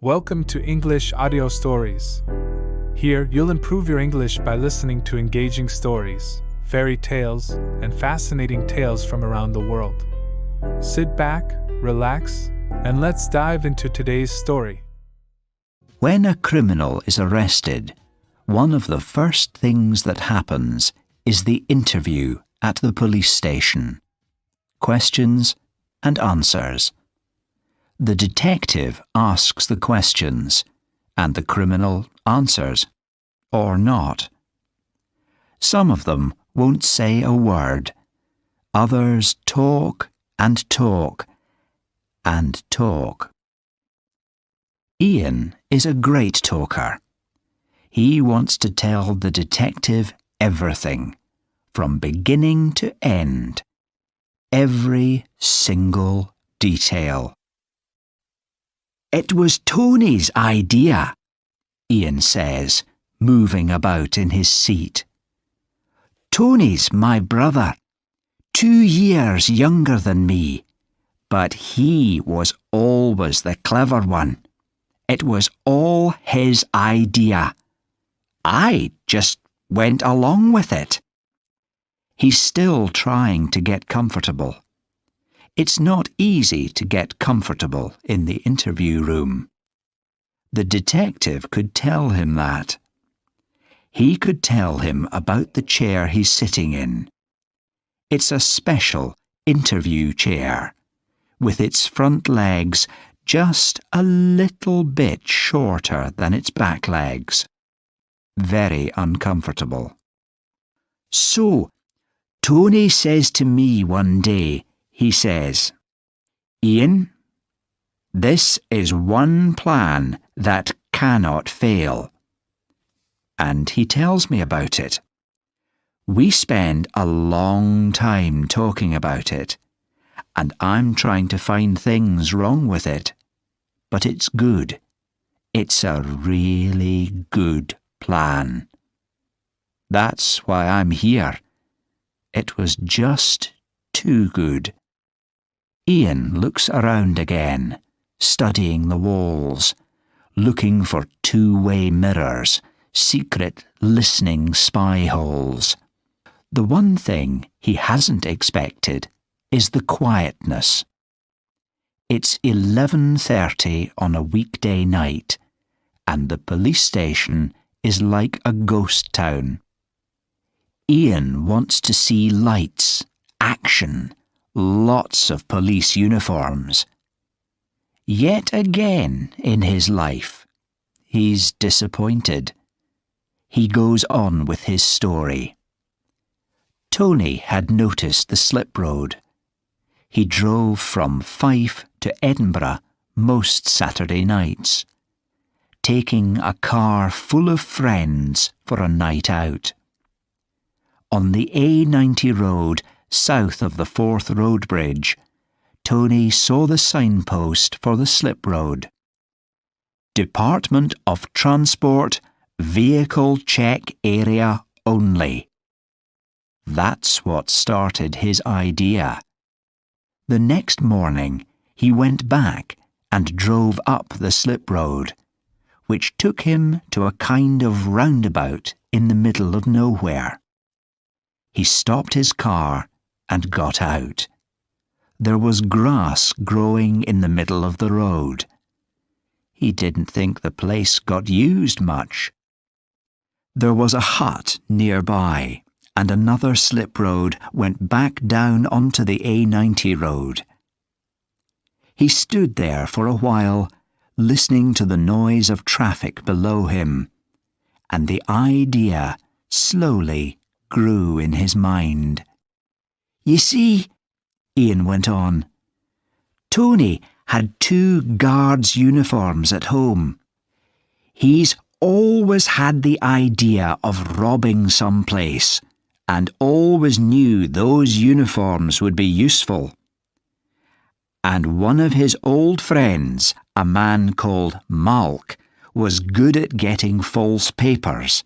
Welcome to English Audio Stories. Here, you'll improve your English by listening to engaging stories, fairy tales, and fascinating tales from around the world. Sit back, relax, and let's dive into today's story. When a criminal is arrested, one of the first things that happens is the interview at the police station. Questions and answers. The detective asks the questions, and the criminal answers, or not. Some of them won't say a word. Others talk and talk and talk. Ian is a great talker. He wants to tell the detective everything, from beginning to end. Every single detail. "It was Tony's idea," Ian says, moving about in his seat. "Tony's my brother, 2 years younger than me, but he was always the clever one. It was all his idea. I just went along with it." He's still trying to get comfortable. It's not easy to get comfortable in the interview room. The detective could tell him that. He could tell him about the chair he's sitting in. It's a special interview chair, with its front legs just a little bit shorter than its back legs. Very uncomfortable. "So, Tony says to me one day," he says, "Ian, this is one plan that cannot fail." And he tells me about it. We spend a long time talking about it, and I'm trying to find things wrong with it. But it's good. It's a really good plan. That's why I'm here. It was just too good. Ian looks around again, studying the walls, looking for two-way mirrors, secret listening spy holes. The one thing he hasn't expected is the quietness. It's 11:30 on a weekday night, and the police station is like a ghost town. Ian wants to see lights, action, lots of police uniforms. Yet again in his life, he's disappointed. He goes on with his story. Tony had noticed the slip road. He drove from Fife to Edinburgh most Saturday nights, taking a car full of friends for a night out. On the A90 road, south of the Forth Road Bridge, Tony saw the signpost for the slip road. "Department of Transport, Vehicle Check Area Only." That's what started his idea. The next morning, he went back and drove up the slip road, which took him to a kind of roundabout in the middle of nowhere. He stopped his car and got out. There was grass growing in the middle of the road. He didn't think the place got used much. There was a hut nearby, and another slip road went back down onto the A90 road. He stood there for a while, listening to the noise of traffic below him, and the idea slowly grew in his mind. "You see," Ian went on, "Tony had 2 guards' uniforms at home. He's always had the idea of robbing some place, and always knew those uniforms would be useful. And one of his old friends, a man called Malk, was good at getting false papers,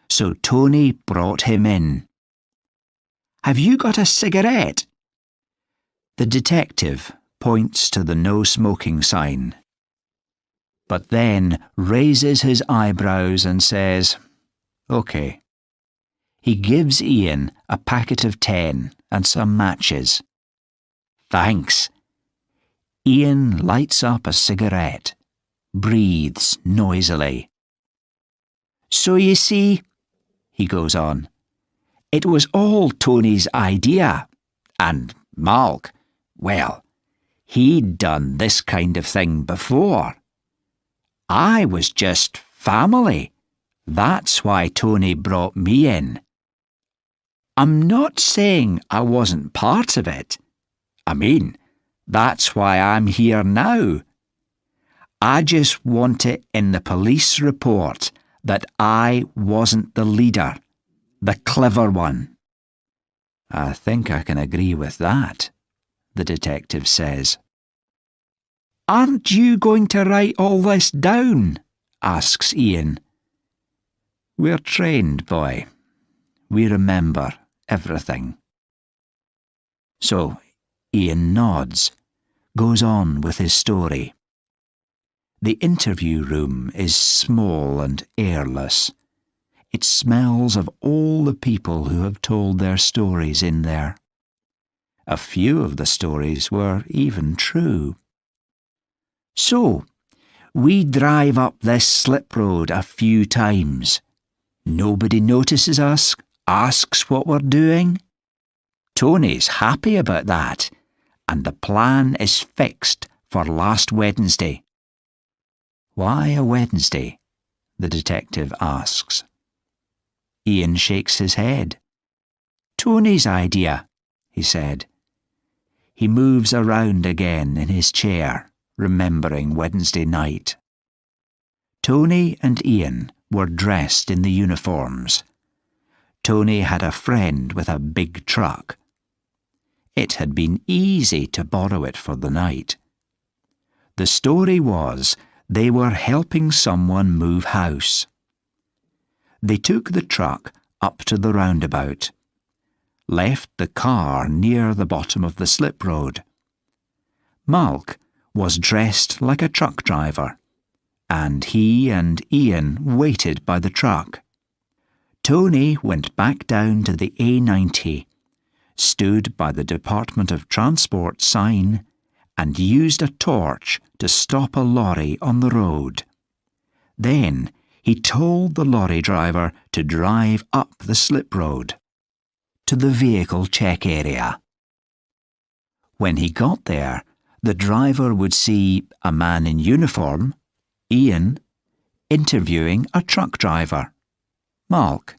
so Tony brought him in. Have you got a cigarette?" The detective points to the no smoking sign. but then raises his eyebrows and says, "OK." He gives Ian a packet of 10 and some matches. "Thanks." Ian lights up a cigarette, breathes noisily. "So you see," he goes on, "it was all Tony's idea. And Malk, well, he'd done this kind of thing before. I was just family. That's why Tony brought me in. I'm not saying I wasn't part of it. I mean, that's why I'm here now. I just want it in the police report that I wasn't the leader, the clever one." "I think I can agree with that," the detective says. "Aren't you going to write all this down?" asks Ian. "We're trained, boy. We remember everything." So Ian nods, goes on with his story. The interview room is small and airless. It smells of all the people who have told their stories in there. A few of the stories were even true. "So, we drive up this slip road a few times. Nobody notices us, asks what we're doing. Tony's happy about that, and the plan is fixed for last Wednesday." "Why a Wednesday?" the detective asks. Ian shakes his head. "Tony's idea," he said. He moves around again in his chair, remembering Wednesday night. Tony and Ian were dressed in the uniforms. Tony had a friend with a big truck. It had been easy to borrow it for the night. The story was they were helping someone move house. They took the truck up to the roundabout, left the car near the bottom of the slip road. Malk was dressed like a truck driver, and he and Ian waited by the truck. Tony went back down to the A90, stood by the Department of Transport sign, and used a torch to stop a lorry on the road. Then he told the lorry driver to drive up the slip road to the vehicle check area. When he got there, the driver would see a man in uniform, Ian, interviewing a truck driver, Malk.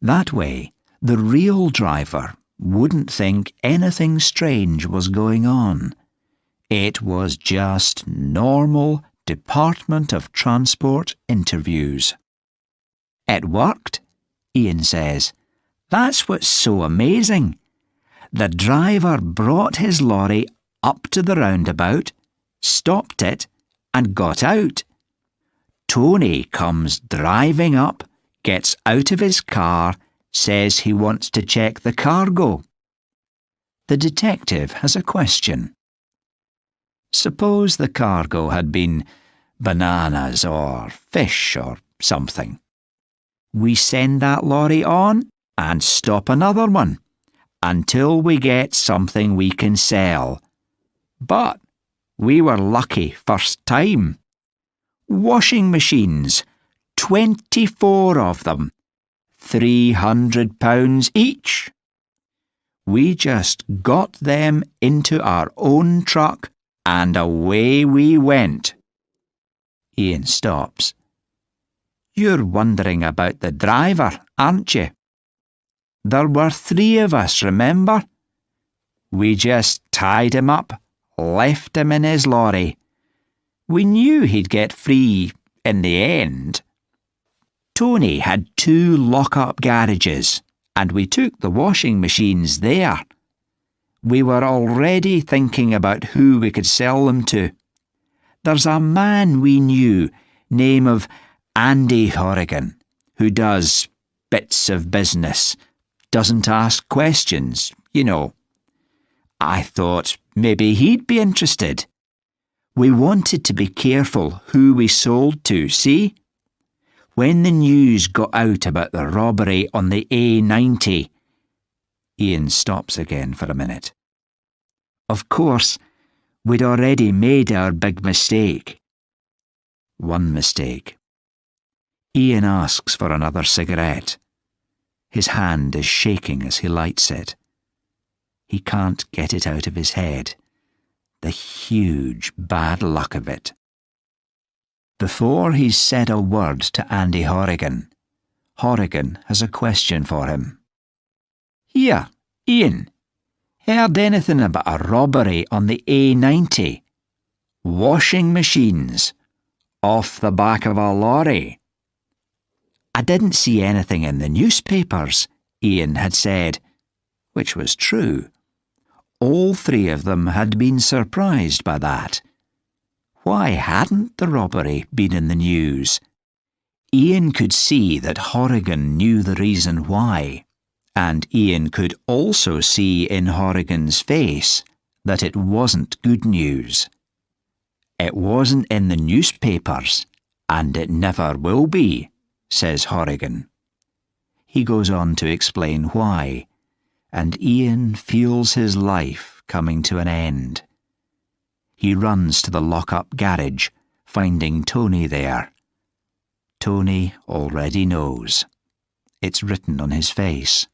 That way, the real driver wouldn't think anything strange was going on. It was just normal Department of Transport interviews. "It worked," Ian says. "That's what's so amazing. The driver brought his lorry up to the roundabout, stopped it, and got out. Tony comes driving up, gets out of his car, says he wants to check the cargo." The detective has a question. Suppose the cargo had been bananas or fish or something. We send that lorry on and stop another one until we get something we can sell. But we were lucky first time. Washing machines, 24 of them, £300 each. We just got them into our own truck and away we went." Ian stops. "You're wondering about the driver, aren't you? There were 3 of us, remember? We just tied him up, left him in his lorry. We knew he'd get free in the end. Tony had 2 lock-up garages, and we took the washing machines there. We were already thinking about who we could sell them to. There's a man we knew, name of Andy Horrigan, who does bits of business, doesn't ask questions, you know. I thought maybe he'd be interested. We wanted to be careful who we sold to, see? When the news got out about the robbery on the A90, Ian stops again for a minute. Of course, we'd already made our big mistake. One mistake. Ian asks for another cigarette. His hand is shaking as he lights it. He can't get it out of his head. The huge bad luck of it. Before he's said a word to Andy Horrigan, Horrigan has a question for him. Here, Ian, heard anything about a robbery on the A90? Washing machines. Off the back of a lorry. I didn't see anything in the newspapers, Ian had said, which was true. All three of them had been surprised by that. Why hadn't the robbery been in the news? Ian could see that Horrigan knew the reason why, and Ian could also see in Horrigan's face that it wasn't good news. It wasn't in the newspapers, and it never will be, says Horrigan. He goes on to explain why, and Ian feels his life coming to an end. He runs to the lock-up garage, finding Tony there. Tony already knows. It's written on his face.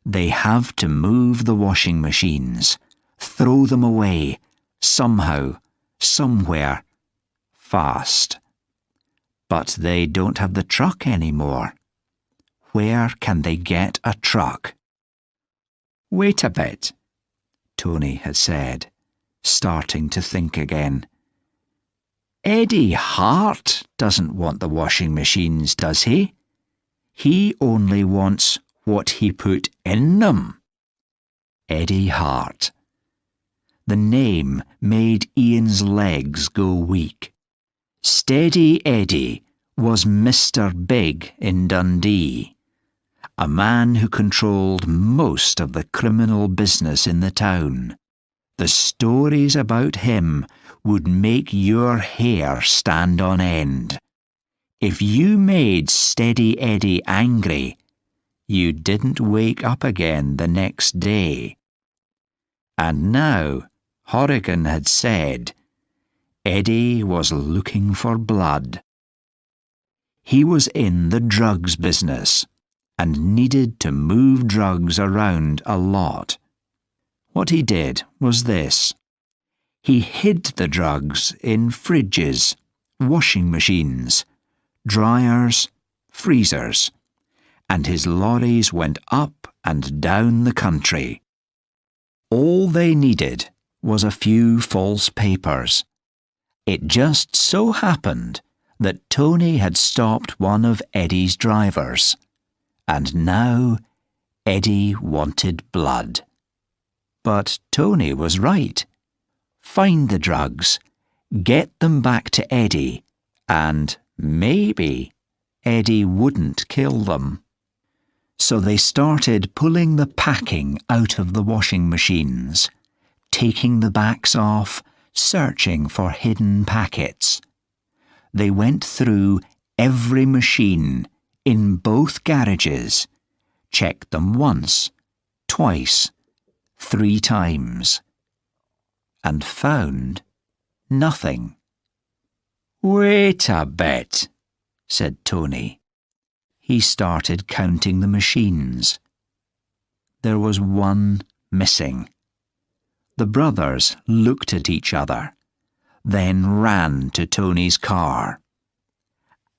They have to move the washing machines, throw them away, somehow, somewhere, fast. But they don't have the truck anymore. Where can they get a truck? Wait a bit, Tony had said, starting to think again. Eddie Hart doesn't want the washing machines, does he? He only wants what he put in them. Eddie Hart. The name made Ian's legs go weak. Steady Eddie was Mr. Big in Dundee, a man who controlled most of the criminal business in the town. The stories about him would make your hair stand on end. If you made Steady Eddie angry, you didn't wake up again the next day. And now, Horrigan had said, Eddie was looking for blood. He was in the drugs business and needed to move drugs around a lot. What he did was this. He hid the drugs in fridges, washing machines, dryers, freezers, and his lorries went up and down the country. All they needed was a few false papers. It just so happened that Tony had stopped one of Eddie's drivers, and now Eddie wanted blood. But Tony was right. Find the drugs, get them back to Eddie, and maybe Eddie wouldn't kill them. So they started pulling the packing out of the washing machines, taking the backs off, searching for hidden packets. They went through every machine in both garages, checked them once, twice, 3 times, and found nothing. Wait a bit, said Tony. He started counting the machines. There was one missing. The brothers looked at each other, then ran to Tony's car.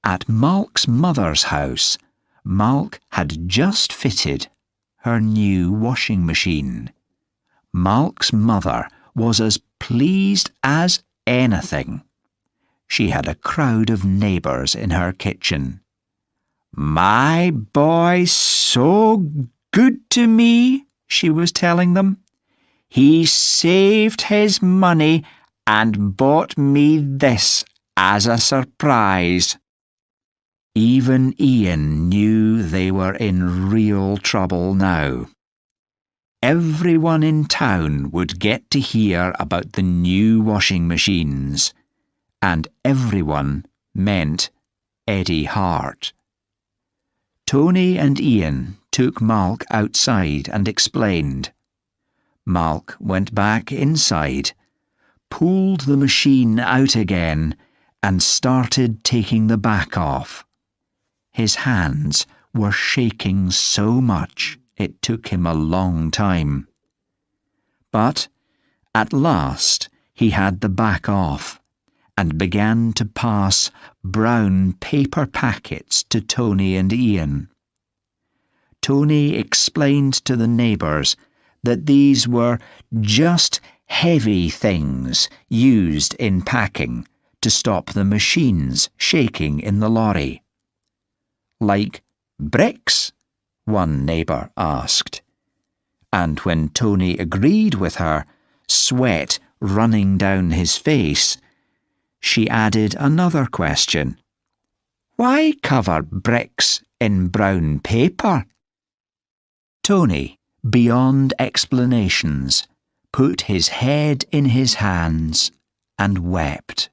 At Malk's mother's house, Malk had just fitted her new washing machine. Malk's mother was as pleased as anything. She had a crowd of neighbours in her kitchen. My boy's so good to me, she was telling them. He saved his money and bought me this as a surprise. Even Ian knew they were in real trouble now. everyone in town would get to hear about the new washing machines, and everyone meant Eddie Hart. Tony and Ian took Malk outside and explained. Malk went back inside, pulled the machine out again, and started taking the back off. His hands were shaking so much it took him a long time. But at last he had the back off and began to pass brown paper packets to Tony and Ian. Tony explained to the neighbours that these were just heavy things used in packing to stop the machines shaking in the lorry. Like bricks? One neighbour asked. And when Tony agreed with her, sweat running down his face, she added another question. Why cover bricks in brown paper? Tony, beyond explanations, put his head in his hands and wept.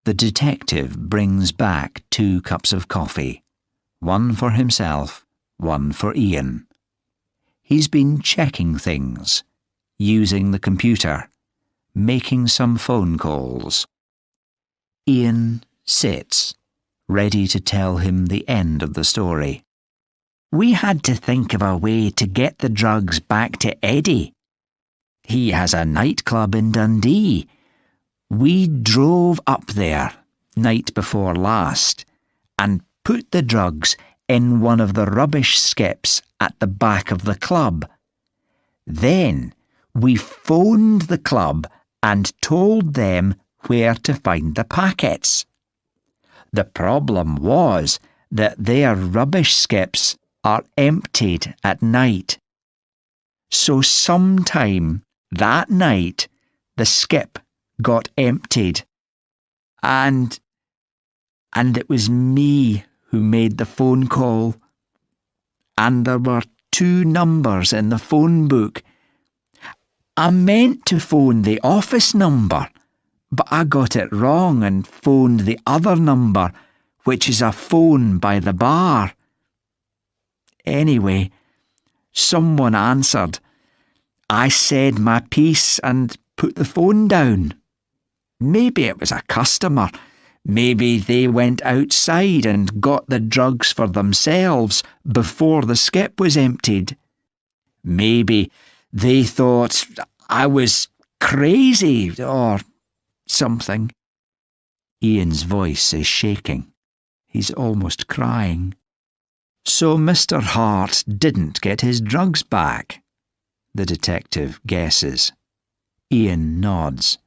The detective brings back 2 cups of coffee, one for himself, one for Ian. He's been checking things, using the computer, making some phone calls. Ian sits, ready to tell him the end of the story. We had to think of a way to get the drugs back to Eddie. He has a nightclub in Dundee. We drove up there, night before last, and put the drugs in one of the rubbish skips at the back of the club. Then we phoned the club and told them where to find the packets. The problem was that their rubbish skips are emptied at night. So sometime that night the skip got emptied. And it was me who made the phone call. And there were 2 numbers in the phone book. I meant to phone the office number, but I got it wrong and phoned the other number, which is a phone by the bar. Anyway, someone answered. I said my piece and put the phone down. Maybe it was a customer. Maybe they went outside and got the drugs for themselves before the skip was emptied. Maybe they thought I was crazy or something. Ian's voice is shaking. He's almost crying. So Mr. Hart didn't get his drugs back, the detective guesses. Ian nods.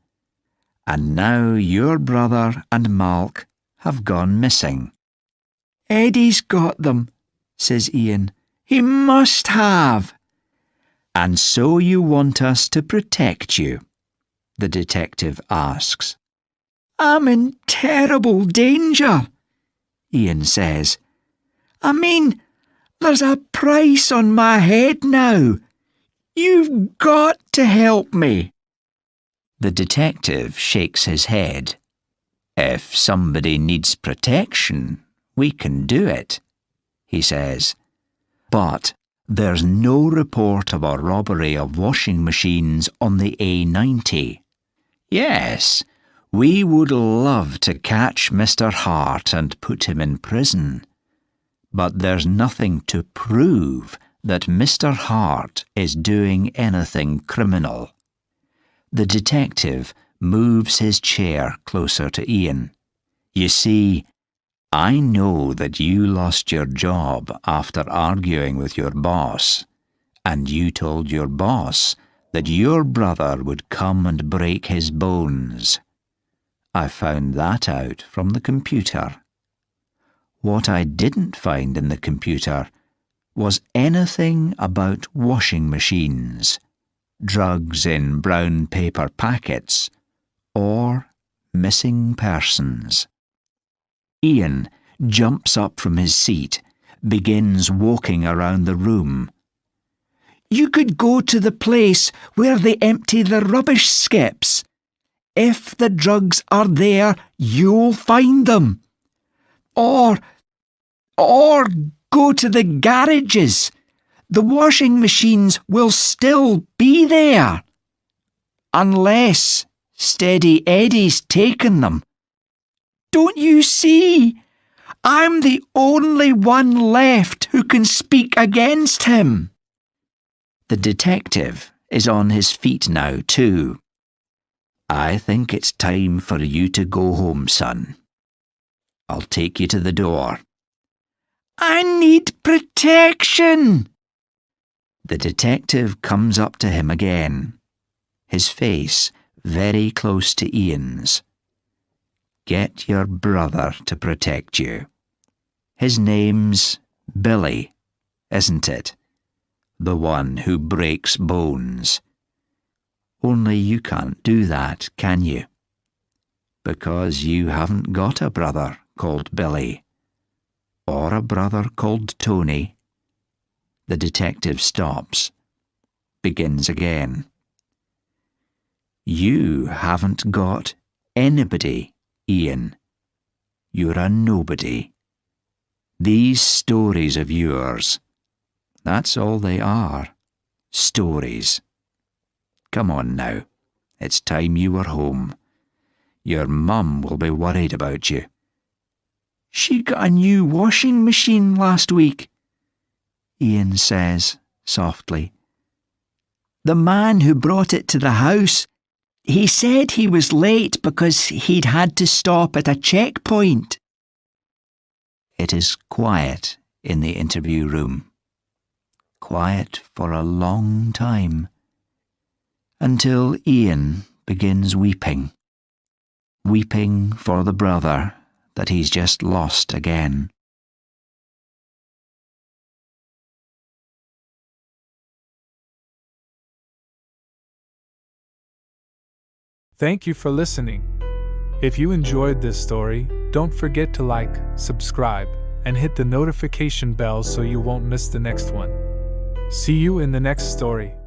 And now your brother and Malk have gone missing. Eddie's got them, says Ian. He must have. And so you want us to protect you? The detective asks. I'm in terrible danger, Ian says. I mean, there's a price on my head now. You've got to help me. The detective shakes his head. If somebody needs protection, we can do it, he says. But there's no report of a robbery of washing machines on the A90. Yes, we would love to catch Mr. Hart and put him in prison. But there's nothing to prove that Mr. Hart is doing anything criminal. The detective moves his chair closer to Ian. You see, I know that you lost your job after arguing with your boss, and you told your boss that your brother would come and break his bones. I found that out from the computer. What I didn't find in the computer was anything about washing machines, drugs in brown paper packets, or missing persons. Ian jumps up from his seat, begins walking around the room. You could go to the place where they empty the rubbish skips. If the drugs are there, you'll find them. Or go to the garages. The washing machines will still be there. Unless Steady Eddie's taken them. Don't you see? I'm the only one left who can speak against him. The detective is on his feet now, too. I think it's time for you to go home, son. I'll take you to the door. I need protection. The detective comes up to him again, his face very close to Ian's. Get your brother to protect you. His name's Billy, isn't it? The one who breaks bones. Only you can't do that, can you? Because you haven't got a brother called Billy. Or a brother called Tony. The detective stops, begins again. You haven't got anybody, Ian. You're a nobody. These stories of yours, that's all they are, stories. Come on now, it's time you were home. Your mum will be worried about you. She got a new washing machine last week, Ian says softly. The man who brought it to the house, he said he was late because he'd had to stop at a checkpoint. It is quiet in the interview room. Quiet for a long time. Until Ian begins weeping. Weeping for the brother that he's just lost again. Thank you for listening. If you enjoyed this story, don't forget to like, subscribe, and hit the notification bell so you won't miss the next one. See you in the next story.